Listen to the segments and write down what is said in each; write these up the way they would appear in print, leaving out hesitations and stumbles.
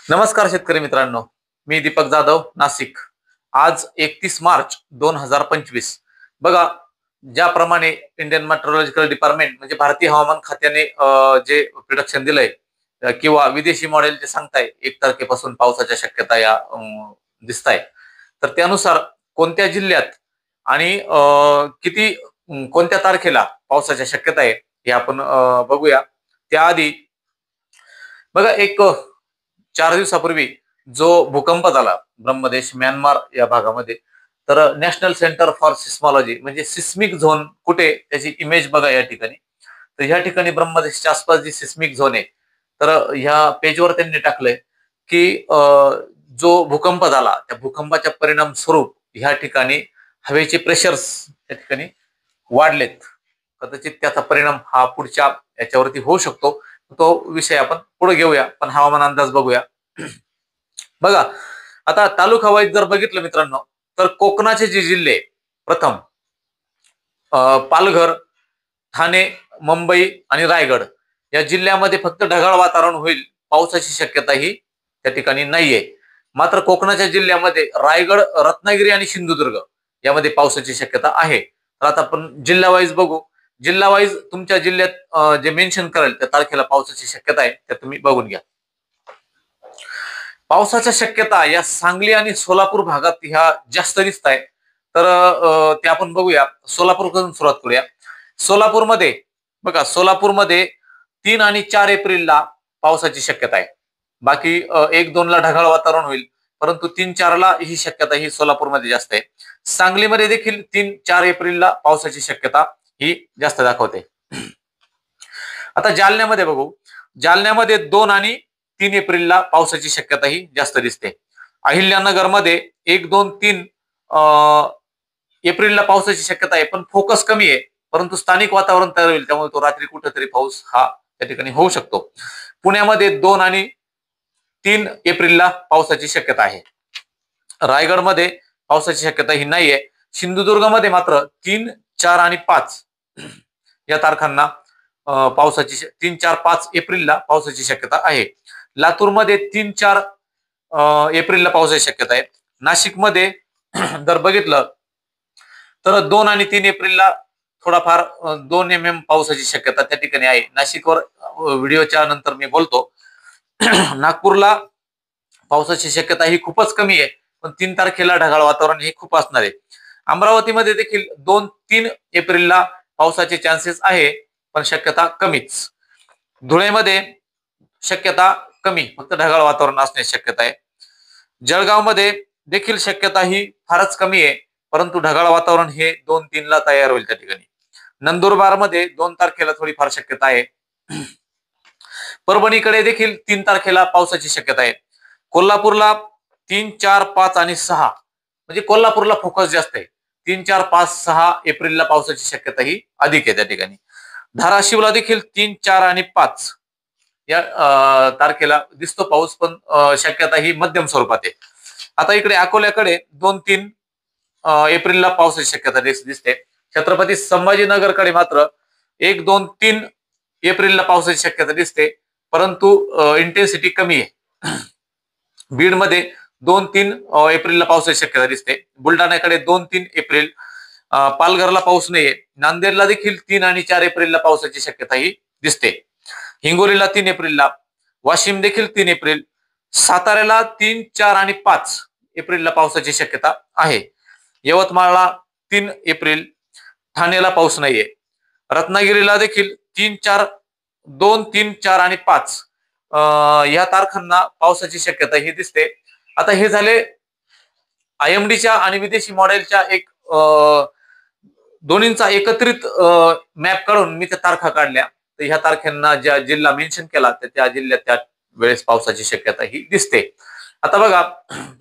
नमस्कार शेतकरी मित्रांनो, मी दीपक जाधव, नाशिक। आज 31 मार्च 2025। बघा, ज्याप्रमाणे इंडियन मेट्रोलॉजिकल डिपार्टमेंट म्हणजे भारतीय हवामान खात्याने जे प्रिडिक्शन दिलंय किंवा विदेशी मॉडेल जे सांगताय 1 तारखेपासून पावसाच्या शक्यता या दिसताय, तर त्यानुसार कोणत्या जिल्ह्यात आणि किती कोणत्या तारखेला पावसाच्या शक्यता आहे हे आपण बघूया। त्याआधी बघा, एक 4 दिवसापूर्वी जो भूकंप झाला ब्रह्मदेश म्यानमार या भागामध्ये, तर नॅशनल सेंटर फॉर सिस्मॉलॉजी म्हणजे सिस्मिक झोन कुठे त्याची इमेज बघा या ठिकाणी। तर ह्या ठिकाणी ब्रह्मदेशच्या आसपास जी सिस्मिक झोन आहे, तर ह्या पेजवर त्यांनी टाकलंय की जो भूकंप झाला त्या भूकंपाच्या परिणाम स्वरूप ह्या ठिकाणी हवेचे प्रेशर्स या ठिकाणी वाढलेत। कदाचित त्याचा परिणाम हा पुढच्या याच्यावरती होऊ शकतो, तो विषय आपण पुढे घेऊया, पण हवामान अंदाज बघूया। बघा, आता तालुका वाईज जर बघितलं मित्रांनो, तर कोकणाचे जे जिल्हे प्रथम पालघर, ठाणे, मुंबई आणि रायगड या जिल्ह्यामध्ये फक्त ढगाळ वातावरण होईल, पावसाची शक्यता ही त्या ठिकाणी नाहीये। मात्र कोकणाच्या जिल्ह्यामध्ये रायगड, रत्नागिरी आणि सिंधुदुर्ग यामध्ये पावसाची शक्यता आहे। तर आता आपण जिल्हा वाईज बघू। जिल्हा वाईज तुमच्या जिल्ह्यात जे मेन्शन कराल त्या तारखेला पावसाची शक्यता आहे त्या तुम्ही बघून घ्या। पावसाच्या शक्यता या सांगली आणि सोलापूर भागात ह्या जास्त दिसत आहे, तर ते आपण बघूया। सोलापूरपासून सुरुवात करूया। सोलापूरमध्ये बघा, सोलापूरमध्ये 3 आणि 4 एप्रिलला पावसाची शक्यता आहे। बाकी 1-2 ला ढगाळ वातावरण होईल, परंतु 3-4 ला ही शक्यता ही सोलापूरमध्ये जास्त आहे। सांगलीमध्ये देखील 3-4 एप्रिलला पावसाची शक्यता ही जास्त दाखवते। आता जालन्यामध्ये बघू। जालन्यामध्ये 2 आणि 3 एप्रिलला पावसाची शक्यता ही जास्त दिसते। अहिल्यानगरमध्ये 1-2-3 एप्रिलला पावसाची शक्यता आहे, पण फोकस कमी आहे, परंतु स्थानिक वातावरण तयार होईल, त्यामुळे तो रात्री कुठेतरी पाऊस हा त्या ठिकाणी होऊ शकतो। पुण्यामध्ये 2 आणि 3 एप्रिलला पावसाची शक्यता आहे। रायगडमध्ये पावसाची शक्यता ही नाहीये। सिंधुदुर्गमध्ये मात्र 3, 4 आणि 5 या तारखांना पावसाची 3, 4, 5 एप्रिलला पावसाची शक्यता आहे। लातूरमध्ये 3, 4 एप्रिलला पावसाची शक्यता आहे। नाशिकमध्ये जर बघितलं तर 2 आणि 3 एप्रिलला थोडाफार 2 mm पावसाची शक्यता त्या ठिकाणी आहे। नाशिकवर व्हिडिओच्या नंतर मी बोलतो। नागपूरला पावसाची शक्यता ही खूपच कमी आहे, पण 3 तारखेला ढगाळ वातावरण हे खूप असणार आहे। अमरावतीमध्ये देखील 2-3 एप्रिलला पावसाचे चान्सेस आहे, पण शक्यता कमीच। धुळेमध्ये शक्यता कमी, फक्त ढगाळ वातावरण असण्याची शक्यता आहे। जळगावमध्ये देखील शक्यता ही फारच कमी आहे, परंतु ढगाळ वातावरण हे 2-3 ला तयार होईल त्या ठिकाणी। नंदुरबारमध्ये 2 तारखेला थोडीफार शक्यता आहे। परभणीकडे देखील 3 तारखेला पावसाची शक्यता आहे। कोल्हापूरला 3, 4, 5 आणि 6 म्हणजे कोल्हापूरला फोकस जास्त आहे। 3, 4, 5, 6 एप्रिलला पावसाची शक्यता ही अधिक आहे त्या ठिकाणी। धाराशिवला देखील 3, 4 आणि 5 या तारखेला दिसतो पाऊस, पण शक्यता ही मध्यम स्वरूपात आहे। आता इकडे अकोल्याकडे 2-3 एप्रिलला पावसाची शक्यता दिसते। छत्रपती संभाजीनगरकडे मात्र 1-2-3 एप्रिलला पावसाची शक्यता दिसते, परंतु इंटेन्सिटी कमी आहे। बीडमध्ये 2-3 एप्रिलला पावसाची शक्यता दिसते। बुलढाण्याकडे 2-3 एप्रिल। पालघरला पाऊस नाहीये। नांदेडला देखील 3 आणि 4 एप्रिलला पावसाची शक्यता ही दिसते। हिंगोलीला 3 एप्रिलला, वाशिम देखील 3 एप्रिल, साताऱ्याला 3, 4 आणि 5 एप्रिलला पावसाची शक्यता आहे। यवतमाळला 3 एप्रिल, ठाण्याला पाऊस नाहीये। रत्नागिरीला देखील 3, 4, 2, 3, 4 आणि 5 या तारखांना पावसाची शक्यता ही दिसते। आता हे झाले IMDच्या आणि विदेशी मॉडेलच्या एक दोन्हींचा एकत्रित मॅप काढून मी त्या तारखा काढल्या। तर ह्या तारखांना ज्या जिल्हा मेन्शन केला तर त्या जिल्ह्यात त्या वेळेस पावसाची शक्यता ही दिसते। आता बघा,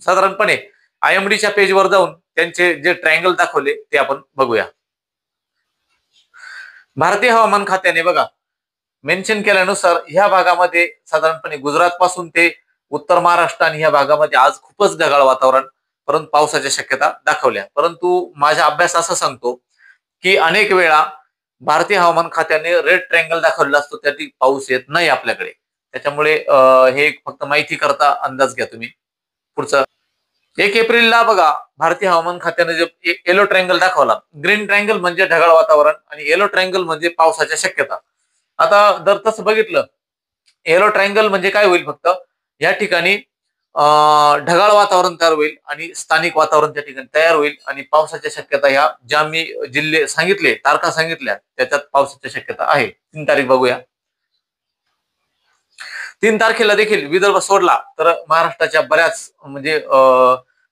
साधारणपणे IMDच्या पेजवर जाऊन त्यांचे जे ट्रायंगल दाखवले ते आपण बघूया। भारतीय हवामान खात्याने बघा मेन्शन केल्यानुसार ह्या भागामध्ये साधारणपणे गुजरात पासून ते उत्तर महाराष्ट्र आणि ह्या भागामध्ये आज खूपच ढगाळ वातावरण, परंतु पावसाच्या शक्यता दाखवल्या। परंतु माझा अभ्यास असा सांगतो की अनेक वेळा भारतीय हवामान खात्याने रेड ट्रायंगल दाखवलेला असतो, त्यातील पाऊस येत नाही आपल्याकडे। त्याच्यामुळे हे फक्त माहिती करता अंदाज घ्या तुम्ही. पुढचं 1 एप्रिलला बघा भारतीय हवामान खात्याने जे येलो ट्रायंगल दाखवला. ग्रीन ट्रायंगल म्हणजे ढगाळ वातावरण आणि येलो ट्रायंगल म्हणजे पावसाच्या शक्यता. आता जर तसं बघितलं, येलो ट्रायंगल म्हणजे काय होईल, फक्त या ठिकाणी ढगाळ वातावरण तयार होईल आणि स्थानिक वातावरण त्या ठिकाणी तयार होईल आणि पावसाच्या शक्यता ह्या ज्या मी जिल्हे सांगितले, तारखा सांगितल्या, त्याच्यात पावसाच्या शक्यता आहे. 3 तारीख बघूया. 3 तारखेला देखील विदर्भ सोडला तर महाराष्ट्राच्या बऱ्याच म्हणजे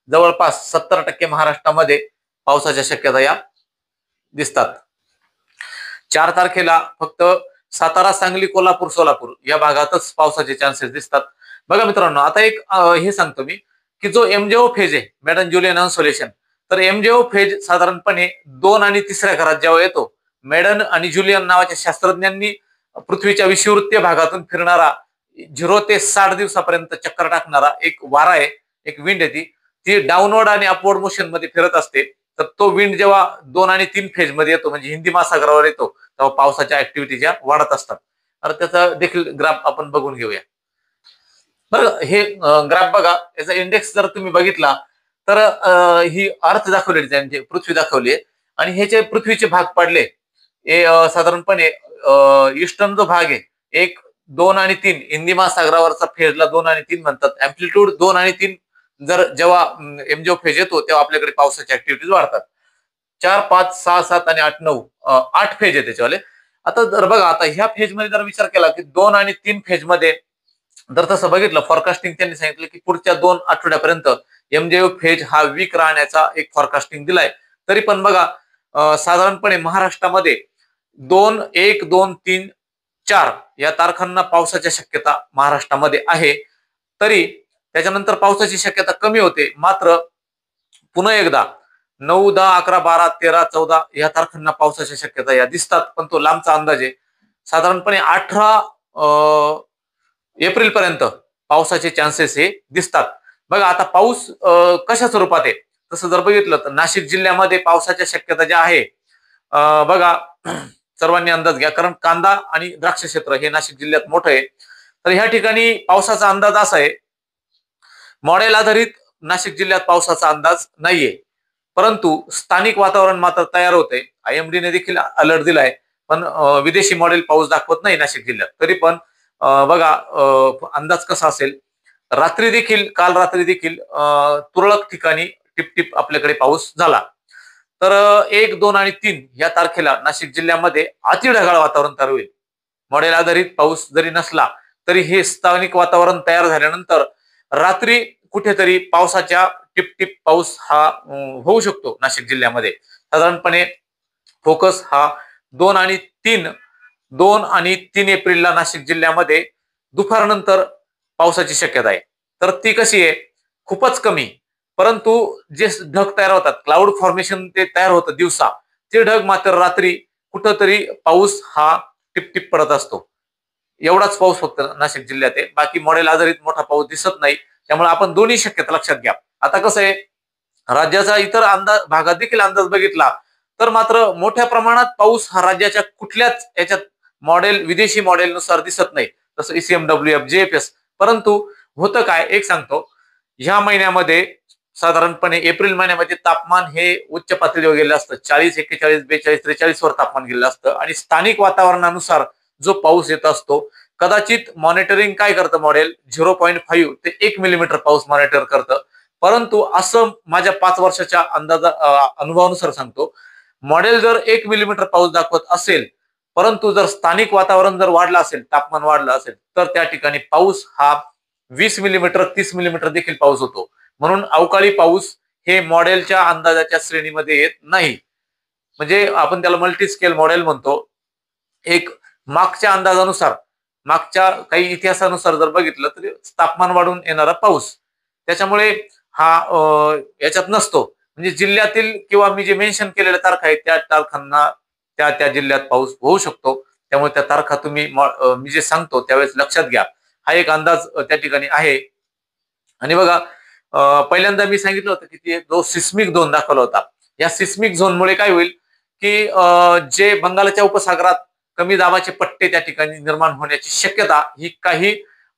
जवळपास 70% महाराष्ट्रामध्ये पावसाच्या शक्यता या दिसतात. 4 तारखेला फक्त सातारा, सांगली, कोल्हापूर, सोलापूर या भागातच पावसाचे चान्सेस दिसतात. बघा मित्रांनो, आता एक हे सांगतो मी की जो एमजेओ फेज आहे, मॅडम जुलियन अन्सोलेशन, तर एमजेओ फेज साधारणपणे 2 आणि 3ऱ्या घरात जेव्हा येतो, मेडन आणि जुलियन नावाच्या शास्त्रज्ञांनी पृथ्वीच्या विषुववृत्तीय भागातून फिरणारा 0 ते 60 दिवसापर्यंत चक्कर टाकणारा एक वारा आहे, एक विंड आहे, ती डाऊनवर्ड आणि अपवर्ड मोशन मध्ये फिरत असते. तर तो विंड जेव्हा 2 आणि 3 फेज मध्ये येतो, म्हणजे हिंदी महासागरावर येतो, तेव्हा पावसाच्या ऍक्टिव्हिटी ज्या वाढत असतात. तर त्याचा देखील ग्राफ आपण बघून घेऊया. बरं, हे ग्राफ बघा, याचा इंडेक्स जर तुम्ही बघितला तर ही अर्थ दाखवलेली, त्यांची पृथ्वी दाखवली आहे आणि ह्याचे पृथ्वीचे भाग पडले. हे साधारणपणे ईस्टर्न जो भाग आहे, 1, 2 आणि 3 हिंदी महासागरावरचा फेजला 2 आणि 3 म्हणतात. अँप्लिट्यूड 2 आणि 3 जर जेव्हा एमजेओ फेज येतो तेव्हा आपल्याकडे पावसाच्या ऍक्टिव्हिटीज वाढतात. 4, 5, 6, 7 आणि 8, 9 8 फेज आहे त्याच्यावाले. आता जर बघा, आता ह्या फेज मध्ये जर विचार केला की 2 आणि 3 फेज मध्ये जर तसं बघितलं, फॉरकास्टिंग त्यांनी सांगितलं की पुढच्या 2 आठवड्यापर्यंत एमजेओ फेज हा वीक राहण्याचा एक फॉरकास्टिंग दिलाय. तरी पण बघा, साधारणपणे महाराष्ट्रामध्ये 2, 1, 2, 3, 4 या तारखांना पावसाच्या शक्यता महाराष्ट्रामध्ये आहे. तरी त्याच्यानंतर पावसाची शक्यता कमी होते. मात्र पुन्हा एकदा 9, 10, 11, 12, 13, 14 या तारखांना पावसाच्या शक्यता या दिसतात, पण तो लांबचा अंदाज आहे. साधारणपणे 18 एप्रिल पर्यंत पावसाचे चान्सेस हे दिसतात. बघा, आता पाऊस कशा स्वरूपात आहे तसं जर बघितलं तर नाशिक जिल्ह्यामध्ये पावसाच्या शक्यता ज्या आहे, बघा सर्वांनी अंदाज घ्या, कारण कांदा आणि द्राक्ष क्षेत्र हे नाशिक जिल्ह्यात मोठं आहे. तर ह्या ठिकाणी पावसाचा अंदाज असा आहे, मॉडेल आधारित नाशिक जिल्ह्यात पावसाचा अंदाज नाहीये, परंतु स्थानिक वातावरण मात्र तयार होते. IMD ने देखील अलर्ट दिलाय, पण विदेशी मॉडेल पाऊस दाखवत नाही नाशिक जिल्ह्यात. तरी पण बघा, अंदाज कसा असेल, रात्री देखील, काल रात्री देखील तुरळक ठिकाणी टिपटिप आपल्याकडे पाऊस झाला. तर 1, 2 आणि 3 या तारखेला नाशिक जिल्ह्यामध्ये अतिढगाळ वातावरण तयार होईल. मॉडेल आधारित पाऊस जरी नसला तरी हे स्थानिक वातावरण तयार झाल्यानंतर रात्री कुठेतरी पावसाच्या टिपटिप पाऊस हा होऊ शकतो नाशिक जिल्ह्यामध्ये. साधारणपणे फोकस हा 2 आणि 3 एप्रिलला नाशिक जिल्ह्यामध्ये दुपारनंतर पावसाची शक्यता आहे. तर ती कशी आहे, खूपच कमी, परंतु जे ढग तयार होतात, क्लाउड फॉर्मेशन ते तयार होतं दिवसा, ते ढग मात्र रात्री कुठंतरी पाऊस हा टिपटिप पडत असतो. एवढाच पाऊस फक्त नाशिक जिल्ह्यात आहे, बाकी मॉडेल आधारित मोठा पाऊस दिसत नाही. त्यामुळे आपण दोन्ही शक्यता लक्षात घ्या. आता कसं आहे, राज्याचा इतर भागात देखील अंदाज बघितला तर मात्र मोठ्या प्रमाणात पाऊस हा राज्याच्या कुठल्याच याच्यात मॉडेल, विदेशी मॉडेलनुसार दिसत नाही, जसं ECMWF, JFS. परंतु होतं काय, एक सांगतो, ह्या महिन्यामध्ये साधारणपणे एप्रिल महिन्यामध्ये तापमान हे उच्च पातळीवर गेलं असतं. 40, 41, 42, 43 वर तापमान गेलं असतं आणि स्थानिक वातावरणानुसार जो पाऊस येत असतो, कदाचित मॉनिटरिंग काय करतं मॉडेल, 0.5 ते 1 मिलीमीटर पाऊस मॉनिटर करतं. परंतु असं माझ्या 5 वर्षाच्या अनुभवानुसार सांगतो, मॉडेल जर 1 मिलीमीटर पाऊस दाखवत असेल, परंतु जर स्थानिक वातावरण जर वाढलं असेल, तापमान वाढलं असेल, तर त्या ठिकाणी पाऊस हा 20 मिलीमीटर, 30 मिलीमीटर देखील पाऊस होतो. म्हणून अवकाळी पाऊस हे मॉडेलच्या अंदाजाच्या श्रेणीमध्ये येत नाही. म्हणजे आपण त्याला मल्टी स्केल मॉडेल म्हणतो. एक मागच्या अंदाजानुसार, मागच्या काही इतिहासानुसार जर बघितलं तरी तापमान वाढून येणारा पाऊस, त्याच्यामुळे हा याच्यात नसतो. म्हणजे जिल्ह्यातील किंवा मी जे मेन्शन केलेल्या तारखा आहेत त्या तारखांना त्या त्या जिल्ह्यात पाऊस होऊ शकतो. त्यामुळे त्या तारखा तुम्ही मी जे सांगतो त्यावेळेस लक्षात घ्या. हा एक अंदाज त्या ठिकाणी आहे. आणि बघा, पहिल्यांदा मी सांगितलं होतं की जो सिस्मिक झोन दाखवला होता, या सिस्मिक झोनमुळे काय होईल की जे बंगालच्या उपसागरात कमी दाबाचे पट्टे त्या ठिकाणी निर्माण होण्याची शक्यता ही काही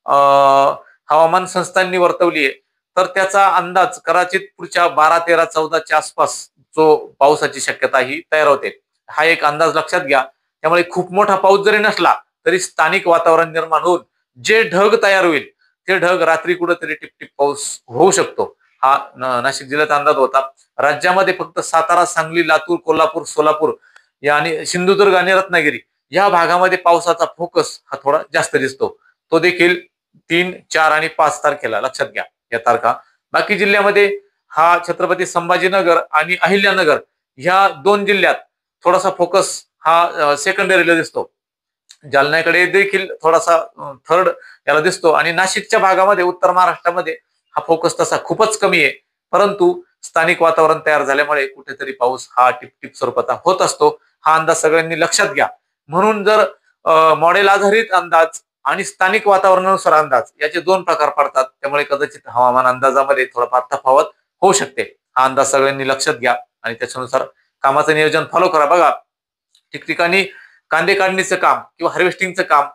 हवामान संस्थांनी वर्तवली आहे. तर त्याचा अंदाज कदाचित पुढच्या 12, 13, 14च्या आसपास जो पावसाची शक्यता ही तयार होते. हा एक अंदाज लक्षात घ्या. त्यामुळे खूप मोठा पाऊस जरी नसला तरी स्थानिक वातावरण निर्माण होऊन जे ढग तयार होईल ते ढग रात्री कुठेतरी टिपटिप पाऊस होऊ शकतो. हा नाशिक जिल्ह्याचा अंदाज होता. राज्यामध्ये फक्त सातारा, सांगली, लातूर, कोल्हापूर, सोलापूर आणि सिंधुदुर्ग आणि रत्नागिरी या भागामध्ये पावसाचा फोकस हा थोडा जास्त दिसतो. तो देखील 3, 4 आणि 5 तारखेला लक्षात घ्या या तारखा. बाकी जिल्ह्यामध्ये हा छत्रपती संभाजीनगर आणि अहिल्यानगर ह्या 2 जिल्ह्यात थोडासा फोकस हा सेकंडरीला दिसतो. जालन्याकडे देखील थोडासा थर्ड याला दिसतो आणि नाशिकच्या भागामध्ये उत्तर महाराष्ट्रामध्ये हा फोकस तसा खूपच कमी आहे. परंतु स्थानिक वातावरण तयार झाल्यामुळे कुठेतरी पाऊस हा टिपटिप स्वरूपाचा होत असतो. हा अंदाज सगळ्यांनी लक्षात घ्या. म्हणून जर मॉडेल आधारित अंदाज आणि स्थानिक वातावरणानुसार अंदाज याचे 2 प्रकार पडतात. त्यामुळे कदाचित हवामान अंदाजामध्ये थोडाफार तफावत होऊ शकते. हा अंदाज सगळ्यांनी लक्षात घ्या आणि त्याच्यानुसार कामाचं नियोजन फॉलो करा. बघा, ठिकठिकाणी कांदे काढणीचं काम किंवा हार्वेस्टिंगचं काम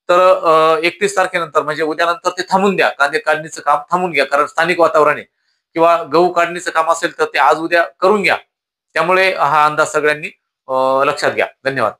तर 31 तारखेनंतर म्हणजे उद्यानंतर ते थांबून द्या. कांदे काढणीचं काम थांबून घ्या, कारण स्थानिक वातावरण आहे. किंवा गहू काढणीचं काम असेल तर ते आज उद्या करून घ्या. त्यामुळे हा अंदाज सगळ्यांनी लक्षात घ्या. धन्यवाद.